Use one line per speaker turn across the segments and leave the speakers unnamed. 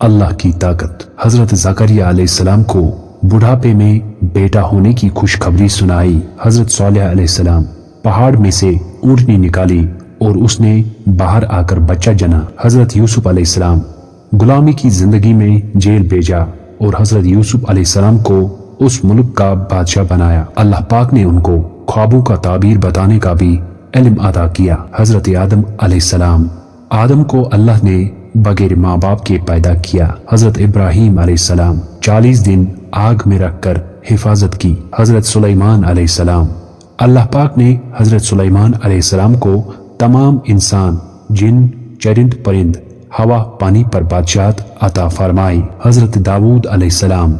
اللہ کی طاقت۔ حضرت زکریا علیہ السلام کو بڑھاپے میں بیٹا ہونے کی خوشخبری سنائی۔ حضرت صالح علیہ السلام پہاڑ میں سے اونٹنی نکالی اور اس نے باہر آ کر بچہ جنا۔ حضرت یوسف علیہ السلام غلامی کی زندگی میں جیل بھیجا اور حضرت یوسف علیہ السلام کو اس ملک کا بادشاہ بنایا۔ اللہ پاک نے ان کو خوابوں کا تعبیر بتانے کا بھی علم عطا کیا۔ حضرت آدم علیہ السلام، آدم کو اللہ نے بغیر ماں باپ کے پیدا کیا۔ حضرت ابراہیم علیہ السلام 40 دن آگ میں رکھ کر حفاظت کی۔ حضرت سلیمان علیہ السلام، اللہ پاک نے حضرت سلیمان علیہ السلام کو تمام انسان، جن، چرند پرند، ہوا پانی پر بادشاہت عطا فرمائی۔ حضرت داؤد علیہ السلام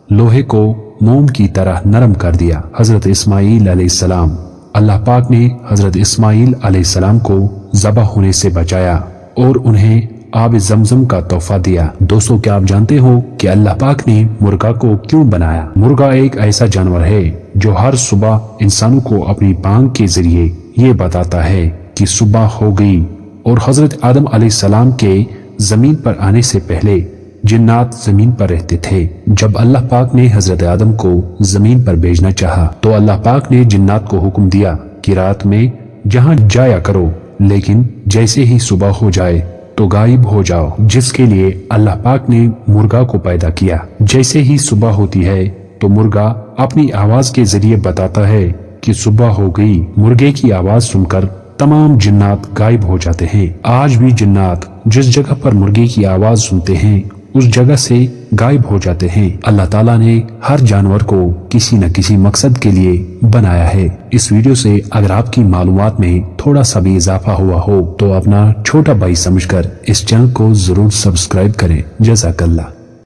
لوہے کو موم کی طرح نرم کر دیا۔ حضرت اسماعیل علیہ السلام، اللہ پاک نے حضرت اسماعیل علیہ السلام کو ذبح ہونے سے بچایا اور انہیں آب زمزم کا تحفہ دیا۔ دوستو، کیا آپ جانتے ہو کہ اللہ پاک نے مرغا کو کیوں بنایا؟ مرغا ایک ایسا جانور ہے جو ہر صبح انسانوں کو اپنی بانگ کے ذریعے یہ بتاتا ہے کہ صبح ہو گئی۔ اور حضرت آدم علیہ السلام کے زمین پر آنے سے پہلے جنات زمین پر رہتے تھے۔ جب اللہ پاک نے حضرت آدم کو زمین پر بھیجنا چاہا تو اللہ پاک نے جنات کو حکم دیا کہ رات میں جہاں جایا کرو، لیکن جیسے ہی صبح ہو جائے تو غائب ہو جاؤ، جس کے لیے اللہ پاک نے مرغا کو پیدا کیا۔ جیسے ہی صبح ہوتی ہے تو مرغا اپنی آواز کے ذریعے بتاتا ہے کہ صبح ہو گئی۔ مرغے کی آواز سن کر تمام جنات غائب ہو جاتے ہیں۔ آج بھی جنات جس جگہ پر مرغے کی آواز سنتے ہیں اس جگہ سے غائب ہو جاتے ہیں۔ اللہ تعالیٰ نے ہر جانور کو کسی نہ کسی مقصد کے لیے بنایا ہے۔ اس ویڈیو سے اگر آپ کی معلومات میں تھوڑا سا بھی اضافہ ہوا ہو تو اپنا چھوٹا بھائی سمجھ کر اس چینل کو ضرور سبسکرائب کریں۔ جزاک اللہ۔